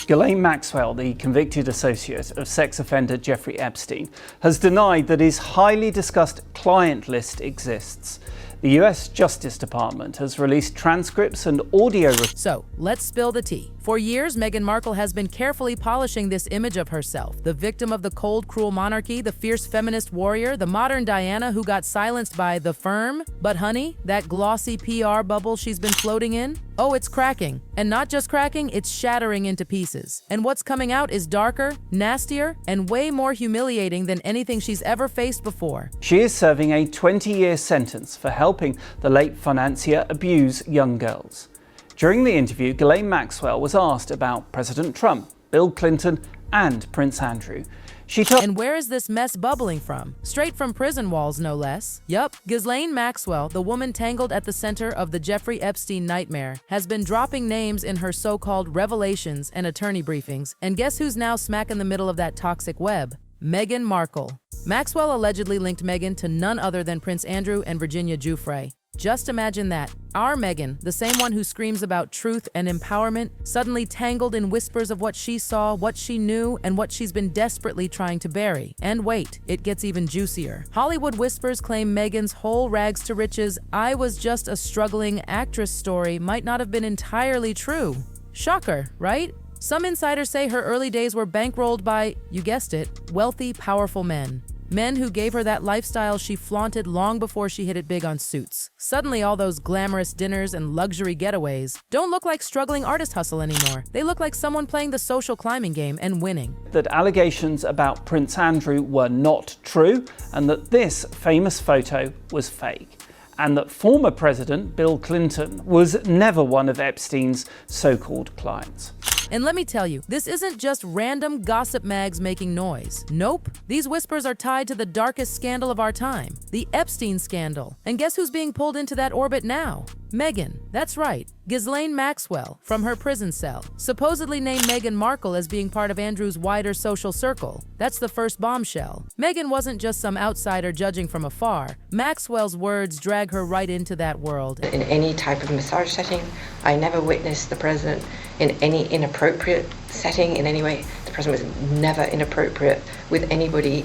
Ghislaine Maxwell, the convicted associate of sex offender Jeffrey Epstein, has denied that his highly discussed client list exists. The US Justice Department has released transcripts and audio. So, let's spill the tea. For years, Meghan Markle has been carefully polishing this image of herself, the victim of the cold, cruel monarchy, the fierce feminist warrior, the modern Diana who got silenced by the firm. But honey, that glossy PR bubble she's been floating in? Oh, it's cracking. And not just cracking, it's shattering into pieces. And what's coming out is darker, nastier, and way more humiliating than anything she's ever faced before. She is serving a 20-year sentence for helping the late financier abuse young girls. During the interview, Ghislaine Maxwell was asked about President Trump, Bill Clinton, and Prince Andrew. And where is this mess bubbling from? Straight from prison walls, no less. Yup, Ghislaine Maxwell, the woman tangled at the center of the Jeffrey Epstein nightmare, has been dropping names in her so-called revelations and attorney briefings. And guess who's now smack in the middle of that toxic web? Meghan Markle. Maxwell allegedly linked Meghan to none other than Prince Andrew and Virginia Giuffre. Just imagine that. Our Meghan, the same one who screams about truth and empowerment, suddenly tangled in whispers of what she saw, what she knew, and what she's been desperately trying to bury. And wait, it gets even juicier. Hollywood whispers claim Meghan's whole rags to riches, I was just a struggling actress story might not have been entirely true. Shocker, right? Some insiders say her early days were bankrolled by, you guessed it, wealthy, powerful men. Men who gave her that lifestyle she flaunted long before she hit it big on Suits. Suddenly, all those glamorous dinners and luxury getaways don't look like struggling artist hustle anymore. They look like someone playing the social climbing game and winning. That allegations about Prince Andrew were not true, and that this famous photo was fake. And that former President Bill Clinton was never one of Epstein's so-called clients. And let me tell you, this isn't just random gossip mags making noise. Nope. These whispers are tied to the darkest scandal of our time, the Epstein scandal. And guess who's being pulled into that orbit now? Meghan. That's right. Ghislaine Maxwell, from her prison cell, supposedly named Meghan Markle as being part of Andrew's wider social circle. That's the first bombshell. Meghan wasn't just some outsider judging from afar. Maxwell's words drag her right into that world. In any type of massage setting, I never witnessed the president in any inappropriate setting in any way. The president was never inappropriate with anybody.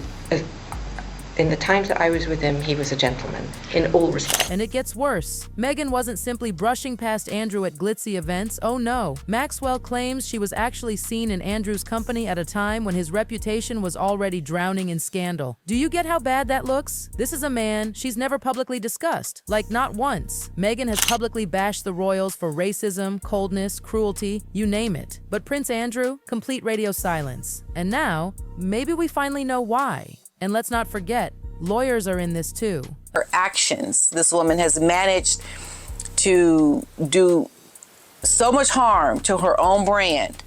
In the times that I was with him, he was a gentleman in all respects. And it gets worse. Meghan wasn't simply brushing past Andrew at glitzy events. Oh no. Maxwell claims she was actually seen in Andrew's company at a time when his reputation was already drowning in scandal. Do you get how bad that looks? This is a man she's never publicly discussed. Like, not once. Meghan has publicly bashed the royals for racism, coldness, cruelty, you name it. But Prince Andrew, complete radio silence. And now, maybe we finally know why. And let's not forget, lawyers are in this too. Her actions, this woman has managed to do so much harm to her own brand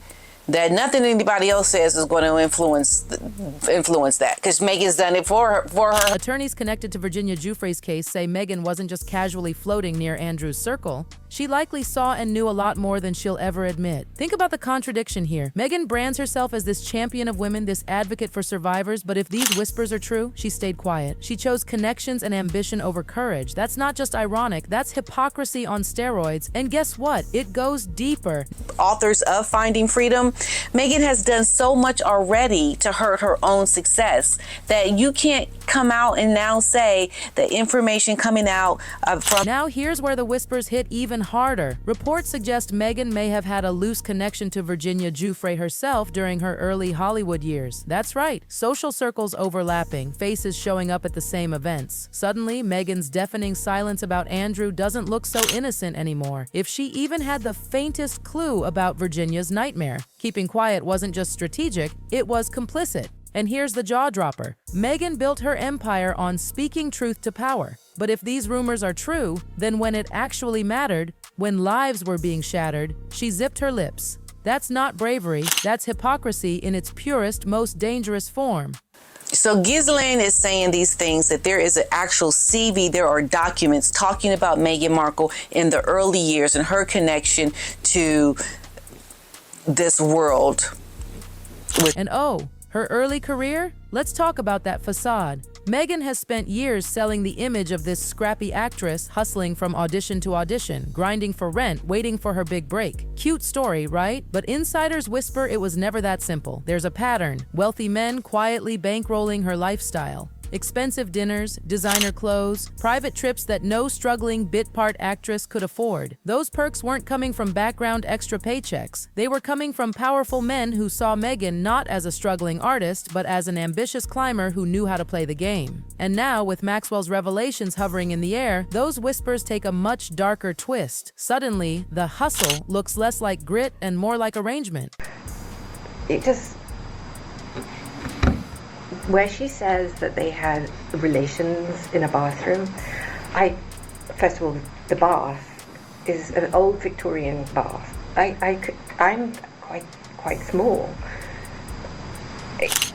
that nothing anybody else says is going to influence that, because Meghan's done it for her. Attorneys connected to Virginia Giuffre's case say Meghan wasn't just casually floating near Andrew's circle. She likely saw and knew a lot more than she'll ever admit. Think about the contradiction here. Meghan brands herself as this champion of women, this advocate for survivors, but if these whispers are true, she stayed quiet. She chose connections and ambition over courage. That's not just ironic, that's hypocrisy on steroids. And guess what? It goes deeper. Authors of Finding Freedom, Meghan has done so much already to hurt her own success that you can't come out and now say the information coming out from... Now here's where the whispers hit even harder. Reports suggest Meghan may have had a loose connection to Virginia Giuffre herself during her early Hollywood years. That's right, social circles overlapping, faces showing up at the same events. Suddenly, Meghan's deafening silence about Andrew doesn't look so innocent anymore. If she even had the faintest clue about Virginia's nightmare, keeping quiet wasn't just strategic, it was complicit. And here's the jaw-dropper. Meghan built her empire on speaking truth to power. But if these rumors are true, then when it actually mattered, when lives were being shattered, she zipped her lips. That's not bravery, that's hypocrisy in its purest, most dangerous form. So Ghislaine is saying these things, that there is an actual CV, there are documents talking about Meghan Markle in the early years and her connection to this world. And oh, her early career? Let's talk about that facade. Meghan has spent years selling the image of this scrappy actress hustling from audition to audition, grinding for rent, waiting for her big break. Cute story, right? But insiders whisper it was never that simple. There's a pattern. Wealthy men quietly bankrolling her lifestyle. Expensive dinners, designer clothes, private trips that no struggling bit-part actress could afford. Those perks weren't coming from background extra paychecks. They were coming from powerful men who saw Meghan not as a struggling artist, but as an ambitious climber who knew how to play the game. And now, with Maxwell's revelations hovering in the air, those whispers take a much darker twist. Suddenly, the hustle looks less like grit and more like arrangement. It just... Where she says that they had relations in a bathroom, first of all, the bath is an old Victorian bath. I'm quite small.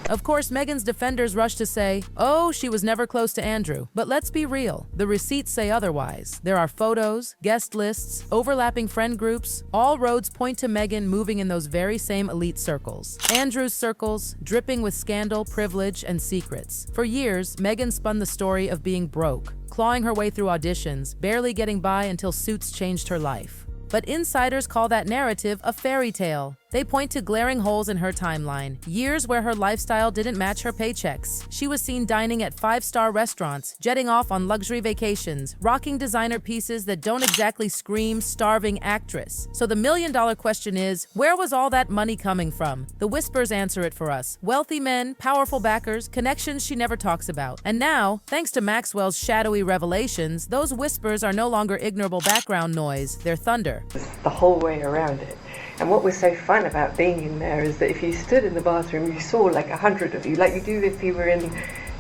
Of course, Meghan's defenders rush to say, oh, she was never close to Andrew. But let's be real. The receipts say otherwise. There are photos, guest lists, overlapping friend groups. All roads point to Meghan moving in those very same elite circles. Andrew's circles, dripping with scandal, privilege, and secrets. For years, Meghan spun the story of being broke, clawing her way through auditions, barely getting by until Suits changed her life. But insiders call that narrative a fairy tale. They point to glaring holes in her timeline, years where her lifestyle didn't match her paychecks. She was seen dining at five-star restaurants, jetting off on luxury vacations, rocking designer pieces that don't exactly scream starving actress. So the million-dollar question is, where was all that money coming from? The whispers answer it for us. Wealthy men, powerful backers, connections she never talks about. And now, thanks to Maxwell's shadowy revelations, those whispers are no longer ignorable background noise, they're thunder. The whole way around it. And what was so fun about being in there is that if you stood in the bathroom, you saw like 100 of you, like you do if you were in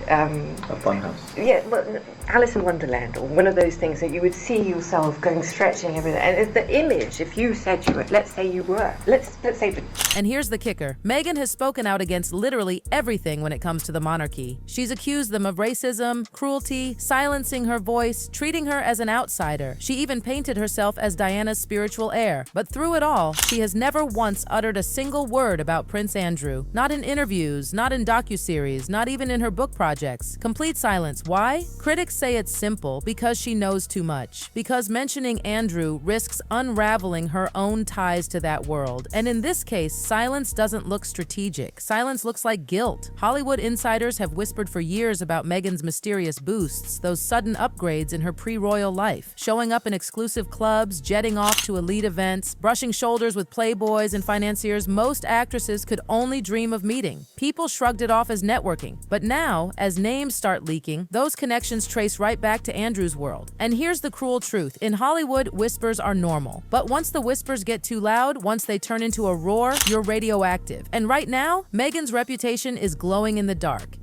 a fun house. Yeah, well, Alice in Wonderland, or one of those things that you would see yourself going stretching everything. And it's the image, if you said you were, let's say you were, let's say. And here's the kicker. Meghan has spoken out against literally everything when it comes to the monarchy. She's accused them of racism, cruelty, silencing her voice, treating her as an outsider. She even painted herself as Diana's spiritual heir. But through it all, she has never once uttered a single word about Prince Andrew. Not in interviews, not in docuseries, not even in her book projects. Complete silence. Why? Critics say it's simple, because she knows too much. Because mentioning Andrew risks unraveling her own ties to that world. And in this case, silence doesn't look strategic. Silence looks like guilt. Hollywood insiders have whispered for years about Meghan's mysterious boosts, those sudden upgrades in her pre-royal life, showing up in exclusive clubs, jetting off to elite events, brushing shoulders with playboys and financiers most actresses could only dream of meeting. People shrugged it off as networking. But now, as names start leaking, those connections trace right back to Andrew's world. And here's the cruel truth. In Hollywood, whispers are normal. But once the whispers get too loud, once they turn into a roar, you're radioactive. And right now, Meghan's reputation is glowing in the dark.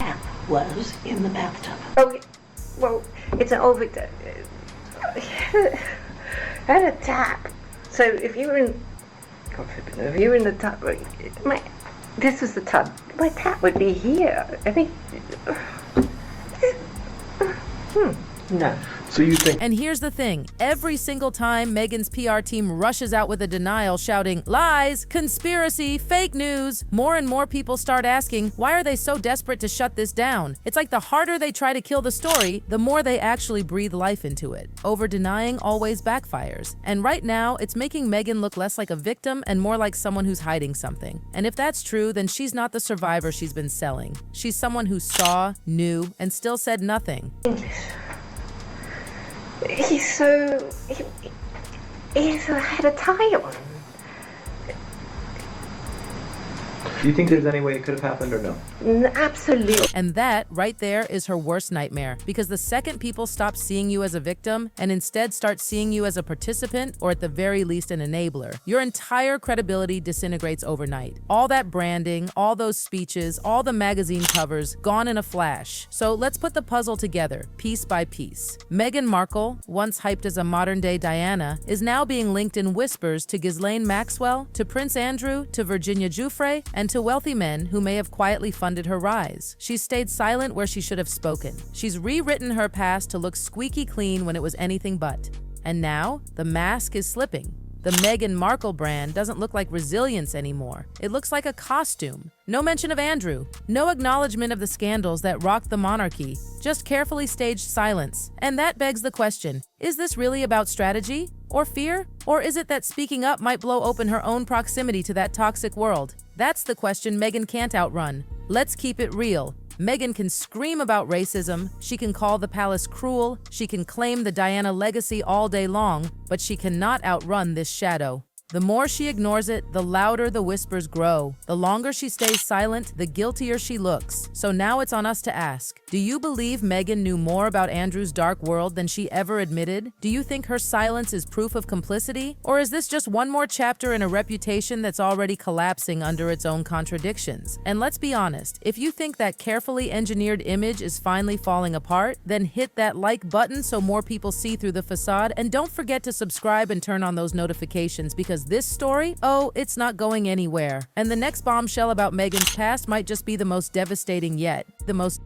Was in the bathtub. Oh, well, it's an old Victor. I had a tap. So if you were in, God forbid, if you were in the tub, this was the tub. My tap would be here. I think. No. So you think... And here's the thing. Every single time Meghan's PR team rushes out with a denial shouting, lies, conspiracy, fake news, more and more people start asking, why are they so desperate to shut this down? It's like the harder they try to kill the story, the more they actually breathe life into it. Over-denying always backfires. And right now, it's making Meghan look less like a victim and more like someone who's hiding something. And if that's true, then she's not the survivor she's been selling. She's someone who saw, knew, and still said nothing. He had a tie on. Do you think there's any way it could have happened or no? Absolutely. And that, right there, is her worst nightmare. Because the second people stop seeing you as a victim and instead start seeing you as a participant, or at the very least an enabler, your entire credibility disintegrates overnight. All that branding, all those speeches, all the magazine covers, gone in a flash. So let's put the puzzle together, piece by piece. Meghan Markle, once hyped as a modern-day Diana, is now being linked in whispers to Ghislaine Maxwell, to Prince Andrew, to Virginia Giuffre, and to wealthy men who may have quietly funded her rise. She's stayed silent where she should have spoken. She's rewritten her past to look squeaky clean when it was anything but. And now, the mask is slipping. The Meghan Markle brand doesn't look like resilience anymore. It looks like a costume. No mention of Andrew. No acknowledgement of the scandals that rocked the monarchy. Just carefully staged silence. And that begs the question, is this really about strategy? Or fear? Or is it that speaking up might blow open her own proximity to that toxic world? That's the question Meghan can't outrun. Let's keep it real. Meghan can scream about racism, she can call the palace cruel, she can claim the Diana legacy all day long, but she cannot outrun this shadow. The more she ignores it, the louder the whispers grow. The longer she stays silent, the guiltier she looks. So now it's on us to ask, do you believe Meghan knew more about Andrew's dark world than she ever admitted? Do you think her silence is proof of complicity? Or is this just one more chapter in a reputation that's already collapsing under its own contradictions? And let's be honest, if you think that carefully engineered image is finally falling apart, then hit that like button so more people see through the facade, and don't forget to subscribe and turn on those notifications, because this story, oh, it's not going anywhere. And the next bombshell about Meghan's past might just be the most devastating yet. The most